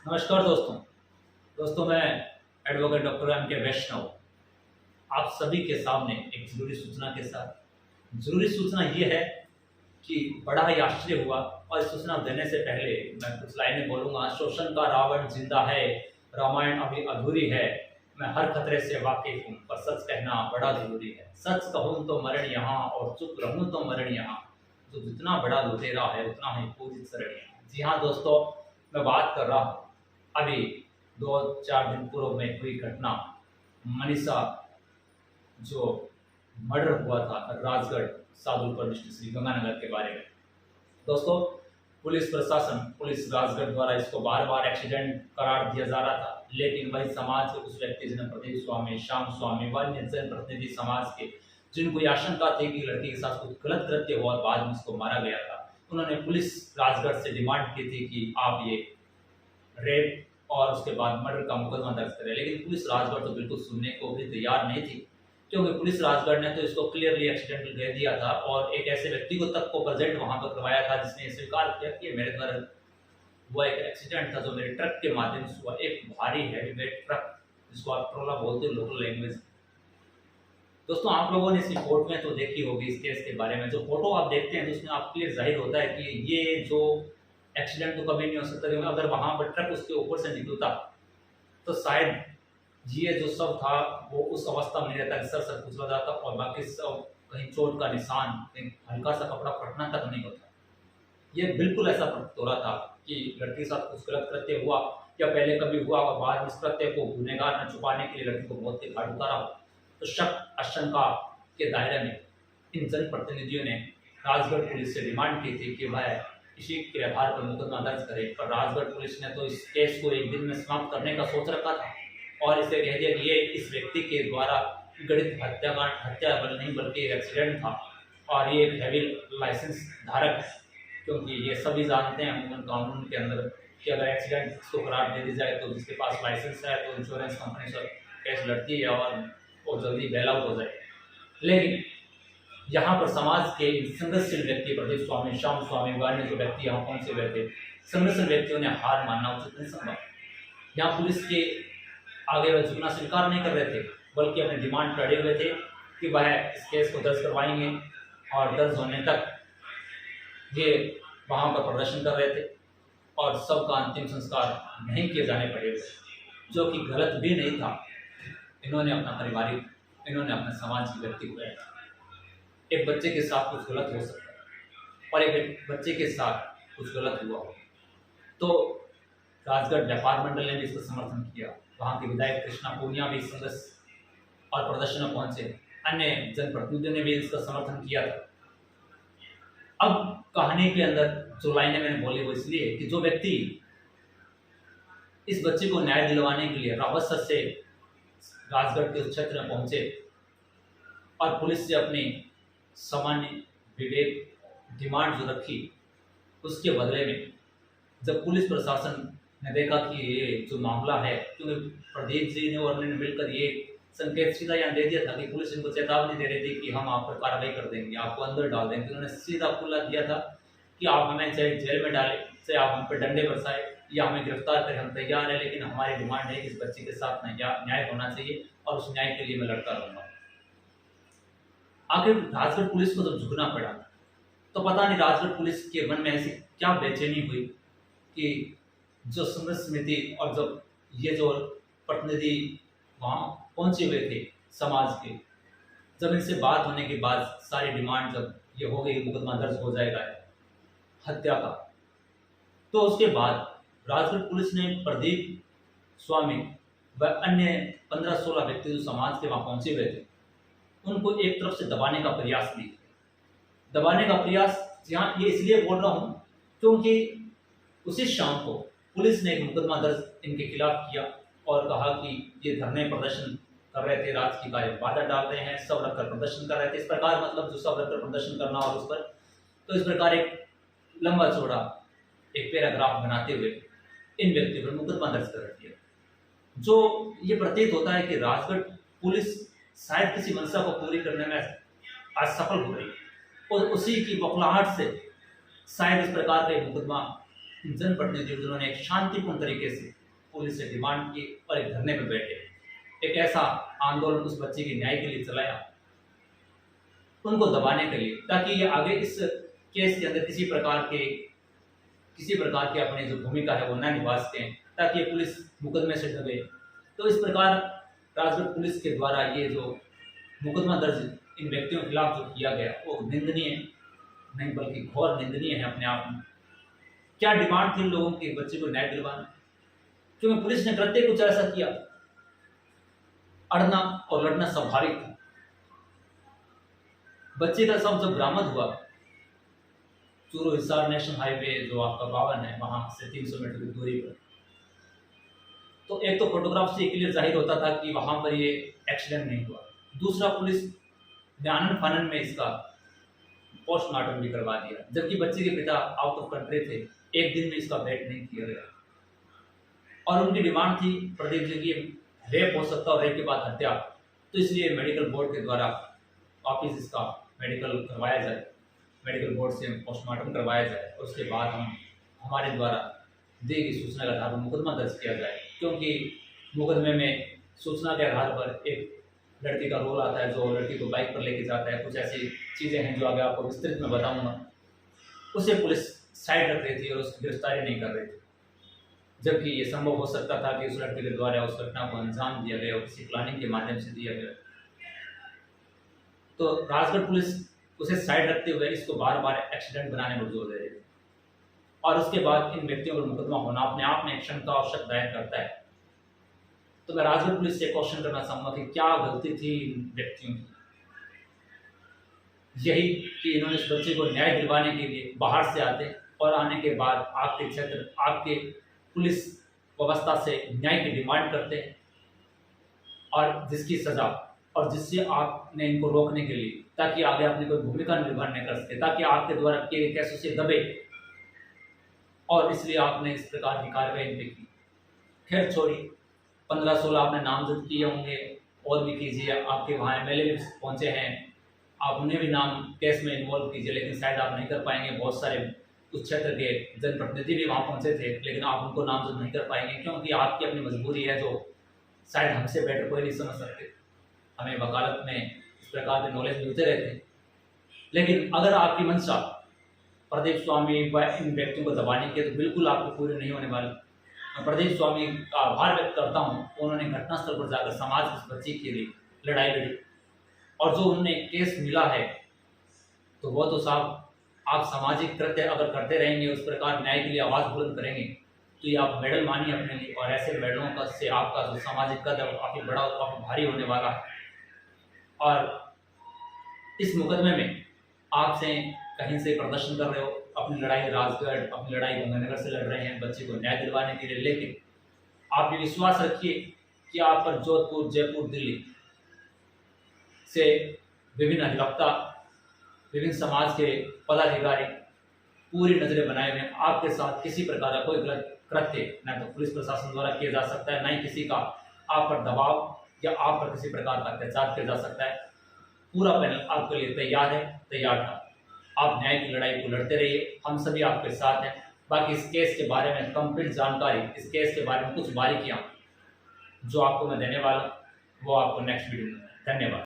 नमस्कार दोस्तों। मैं एडवोकेट डॉक्टर एम के वैष्णव आप सभी के सामने एक जरूरी सूचना के साथ। जरूरी सूचना ये है कि बड़ा ही आश्चर्य हुआ और इस सूचना देने से पहले मैं कुछ लाइनें बोलूंगा। शोषण का रावण जिंदा है, रामायण अभी अधूरी है। मैं हर खतरे से वाकिफ हूँ, पर सच कहना बड़ा जरूरी है। सच कहूँ तो मरण यहाँ और चुप रहूँ तो मरण यहाँ। तो जितना बड़ा लुटेरा है उतना ही पूजित शरण यहाँ। जी हाँ दोस्तों, मैं बात कर रहा हूँ अभी 2-4 दिन पूर्व में हुई घटना, मनीषा जो मर्डर हुआ था राजगढ़ सादुलपुर डिस्ट्रिक्ट श्री गंगानगर के बारे में। दोस्तों, पुलिस प्रशासन, पुलिस राजगढ़ द्वारा इसको बार बार एक्सीडेंट करार दिया जा रहा था, लेकिन वही समाज के कुछ व्यक्ति जिन्हें प्रदीप स्वामी, श्याम स्वामी, वन्य जनप्रतिनिधि समाज के, जिनको ये आशंका थी कि लड़की के साथ कुछ गलत कृत्य हुआ और बाद में उसको मारा गया था, उन्होंने पुलिस राजगढ़ से डिमांड की थी कि आप ये रेप और उसके बाद मर्डर का मुकदमा दर्ज करे। लेकिन पुलिस राजगढ़ तो बिल्कुल सुनने को भी तैयार नहीं थी, क्योंकि पुलिस राजगढ़ ने तो इसको क्लियरली एक्सीडेंटल कह दिया था और एक ऐसे व्यक्ति को तक को प्रेजेंट वहां पर करवाया था जिसने स्वीकार किया कि मेरे द्वारा हुआ एक एक्सीडेंट था जो मेरे ट्रक के माध्यम से हुआ। एक भारी हैवी वेट ट्रक, जिसको आप ट्रोला बोलते हो लोकल लैंग्वेज। दोस्तों, आप लोगों ने इस रिपोर्ट में तो देखी होगी इस केस के बारे में। जो फोटो आप देखते हैं तो उसमें आप क्लियर जाहिर होता है कि ये जो एक्सीडेंट तो कभी नहीं हो सकता, क्योंकि अगर वहां पर ट्रक उसके ऊपर से निकलता तो शायद ये जो सब था वो उस अवस्था में नहीं रहता कि सर कुचला जाता और बाकी सब कहीं चोट का निशान, कहीं हल्का सा कपड़ा फटना तक नहीं होता। ये बिल्कुल ऐसा प्रतीत हो रहा था कि लड़की के साथ कुछ गलत कृत्य हुआ या पहले कभी हुआ और बाद में इस कृत्य को गुनहगार ने छुपाने के लिए लड़की को मौत के घाट उतारा हो। तो शक आशंका के दायरे में इन जनप्रतिनिधियों ने राजगढ़ पुलिस से डिमांड की थी कि वह इसी के आधार पर मुकदमा दर्ज करे, पर राजगढ़ पुलिस ने तो इस केस को एक दिन में समाप्त करने का सोच रखा था और इसे कह दिया कि ये इस व्यक्ति के द्वारा गणित हत्या बल नहीं बल्कि एक एक्सीडेंट था और ये एक हैवी लाइसेंस धारक है, क्योंकि ये सभी जानते हैं अमूमन कानून के अंदर कि अगर एक्सीडेंट को करार दे दी जाए तो जिसके पास लाइसेंस है तो इंश्योरेंस कंपनी से केस लड़ती है और वो जल्दी बेल आउट हो जाए। लेकिन यहाँ पर समाज के संघर्षशील व्यक्ति प्रदीप स्वामी, श्याम स्वामी, वान्य जो व्यक्ति यहाँ पहुंचे हुए थे, संघर्षशील व्यक्तियों ने हार मानना उचित नहीं समझा। यहाँ पुलिस के आगे वह झुकना स्वीकार नहीं कर रहे थे, बल्कि अपनी डिमांड पर अड़े हुए थे कि वह इस केस को दर्ज करवाएंगे और दर्ज होने तक ये वहाँ पर प्रदर्शन कर रहे थे और सबका अंतिम संस्कार नहीं किए जाने पड़े हुए, जो कि गलत भी नहीं था। इन्होंने अपना पारिवारिक, इन्होंने अपने समाज के व्यक्ति को रखा। एक बच्चे के साथ कुछ गलत हो सकता है और एक बच्चे के साथ कुछ गलत हुआ हो तो राजगढ़ व्यापार मंडल ने भी इसका समर्थन किया। वहाँ के विधायक कृष्णा पूनिया भी संघर्ष और प्रदर्शन में पहुंचे, अन्य जनप्रतिनिधियों ने भी इसका समर्थन किया था। अब कहानी के अंदर जो लाइनें मैंने बोली वो इसलिए कि जो व्यक्ति इस बच्चे को न्याय दिलवाने के लिए रावत से राजगढ़ के उस क्षेत्र में पहुंचे और पुलिस से अपनी सामान्य विवेक डिमांड जो रखी, उसके बदले में जब पुलिस प्रशासन ने देखा कि ये जो मामला है, क्योंकि प्रदीप जी ने और उन्होंने मिलकर ये संकेत सीधा यहाँ दे दिया था कि पुलिस इनको चेतावनी दे रही थी कि हम आप पर कार्रवाई कर देंगे, आपको अंदर डाल देंगे। उन्होंने सीधा खुला दिया था कि आप हमें चाहे जेल में डालें, चाहे आप हम पर डंडे बरसाएं या हमें गिरफ्तार करें, हम तैयार हैं, लेकिन हमारी डिमांड है कि इस बच्चे के साथ न्याय होना चाहिए और उस न्याय के लिए मैं लड़ता रहूँगा। आखिर राजगढ़ पुलिस को जब झुकना पड़ा तो पता नहीं राजगढ़ पुलिस के मन में ऐसी क्या बेचैनी हुई कि जो संघर्ष समिति और जब ये जो प्रतिनिधि वहाँ पहुंचे हुए थे समाज के, जब इनसे बात होने के बाद सारी डिमांड जब ये हो गई मुकदमा दर्ज हो जाएगा हत्या का, तो उसके बाद राजगढ़ पुलिस ने प्रदीप स्वामी व अन्य 15-16 व्यक्ति जो समाज के वहाँ पहुंचे हुए थे उनको एक तरफ से दबाने का प्रयास भी, दबाने का प्रयास यहाँ ये इसलिए बोल रहा हूँ क्योंकि उसी शाम को पुलिस ने एक मुकदमा दर्ज इनके खिलाफ किया और कहा कि ये धरने प्रदर्शन कर रहे थे, राजकीय कार्य बाधा डाल रहे हैं, सब रखकर प्रदर्शन कर रहे थे। इस प्रकार मतलब जो सब रखकर प्रदर्शन करना और उस पर तो इस प्रकार एक लंबा चौड़ा एक पैराग्राफ बनाते हुए इन व्यक्तियों पर मुकदमा दर्ज कर दिया। जो ये प्रतीत होता है कि राजगढ़ पुलिस शायद किसी मंशा को पूरी करने में असफल हो रही है और उसी की बौखलाहट से शायद इस प्रकार का मुकदमा जनप्रतिनिधियों जिन्होंने एक शांतिपूर्ण तरीके से पुलिस से डिमांड की और एक धरने पर बैठे, एक ऐसा आंदोलन उस बच्चे के न्याय के लिए चलाया, उनको दबाने के लिए, ताकि ये आगे इस केस के अंदर किसी प्रकार की अपनी जो भूमिका है वो न निभा सकें, ताकि ये पुलिस मुकदमे से दबे। तो इस प्रकार राजगढ़ पुलिस के द्वारा ये जो मुकदमा दर्ज इन व्यक्तियों के खिलाफ जो किया गया वो निंदनीय नहीं बल्कि घोर निंदनीय है अपने आप में। क्या डिमांड थी लोगों के बच्चे को न्याय दिलवाना, क्योंकि पुलिस ने कृत्य कुछ ऐसा किया, अड़ना और लड़ना स्वाभाविक था। बच्चे का शव जब बरामद हुआ चूरू हिसार नेशनल हाईवे जो आपका 52 है वहां से 300 मीटर की दूरी पर, तो एक तो फोटोग्राफ से क्लियर जाहिर होता था कि वहां पर ये एक्सीडेंट नहीं हुआ, दूसरा पुलिस ने आनन फानन में इसका पोस्टमार्टम भी करवा दिया, जबकि बच्चे के पिता आउट ऑफ कंट्री थे, एक दिन में इसका वेट नहीं किया गया। और उनकी डिमांड थी प्रदीप जी की रेप हो सकता और रेप के बाद हत्या, तो इसलिए मेडिकल बोर्ड के द्वारा वापिस इसका मेडिकल करवाया जाए, मेडिकल बोर्ड से पोस्टमार्टम करवाया जाए और उसके बाद हमारे द्वारा दी गई सूचना के आधार पर मुकदमा दर्ज किया जाए, क्योंकि मुकदमे में सूचना के आधार पर एक लड़की का रोल आता है जो लड़की को बाइक पर लेके जाता है, कुछ ऐसी चीज़ें हैं जो आगे आपको विस्तृत में बताऊंगा। उसे पुलिस साइड रख रही थी और उसकी गिरफ्तारी नहीं कर रही थी, जबकि ये संभव हो सकता था कि उस लड़के के द्वारा उस घटना को अंजाम दिया गया और किसी प्लानिंग के माध्यम से दिया गया। तो राजगढ़ पुलिस उसे साइड रखते हुए इसको बार बार एक्सीडेंट बनाने पर जोर दे रही थी, और उसके बाद इन व्यक्तियों पर मुकदमा होना अपने आप में एक शंका और शक दायर करता है। तो मैं राजगढ़ पुलिस से क्वेश्चन करना चाहूंगा कि क्या गलती थी इन व्यक्तियों की, यही कि इन्होंने इस बच्चे को न्याय दिलवाने के लिए बाहर से आते और आने के बाद आपके क्षेत्र आपके पुलिस व्यवस्था से न्याय की डिमांड करते हैं, और जिसकी सजा और जिससे आपने इनको रोकने के लिए, ताकि आगे अपनी कोई भूमिका निर्वहन नहीं कर सके, ताकि आपके द्वारा किए गए केसों से दबे, और इसलिए आपने इस प्रकार की कार्रवाई इन पे की। खैर छोड़ी, 15-16 आपने नामजद किए होंगे, और भी कीजिए, आपके वहाँ MLA भी पहुँचे हैं, आप उन्हें भी नाम केस में इन्वॉल्व कीजिए, लेकिन शायद आप नहीं कर पाएंगे। बहुत सारे उस क्षेत्र के जनप्रतिनिधि भी वहाँ पहुँचे थे, लेकिन आप उनको नामजद नहीं कर पाएंगे, क्योंकि आपकी अपनी मजबूरी है जो शायद हमसे बेटर कोई नहीं समझ सकते। हमें वकालत में इस प्रकार के नॉलेज मिलते रहते हैं, लेकिन अगर आपकी मंशा प्रदीप स्वामी व इन व्यक्तियों को दबाने की, तो बिल्कुल आपको पूरी नहीं होने वाली। मैं प्रदीप स्वामी का आभार व्यक्त करता हूँ, उन्होंने घटनास्थल पर जाकर समाज के इस बच्चे के लिए लड़ाई लड़ी, और जो उन्हें केस मिला है तो वो तो साहब आप सामाजिक कृत्य अगर करते रहेंगे, उस प्रकार न्याय के लिए आवाज़ बुलंद करेंगे, तो ये आप मेडल मानिए अपने लिए, और ऐसे मेडलों का से आपका जो सामाजिक कद है काफ़ी बड़ा और काफ़ी भारी होने वाला है। और इस मुकदमे में आपसे कहीं से प्रदर्शन कर रहे हो, अपनी लड़ाई राजगढ़, अपनी लड़ाई गंगानगर से लड़ रहे हैं बच्चे को न्याय दिलवाने के लिए, लेकिन आप ये विश्वास रखिए कि आप पर जोधपुर, जयपुर, दिल्ली से विभिन्न अधिवक्ता, विभिन्न समाज के पदाधिकारी पूरी नजरें बनाए हुए हैं। आपके साथ किसी प्रकार का कोई गलत कृत्य न तो पुलिस प्रशासन द्वारा किया जा सकता है, न ही किसी का आप पर दबाव या आप पर किसी प्रकार का अत्याचार किया जा सकता है। पूरा पैनल आपके लिए तैयार है, तैयार था। आप न्याय की लड़ाई को लड़ते रहिए, हम सभी आपके साथ हैं। बाकी इस केस के बारे में कंप्लीट जानकारी, इस केस के बारे में कुछ बारीकियाँ जो आपको मैं देने वाला हूँ, वो आपको नेक्स्ट वीडियो में। धन्यवाद।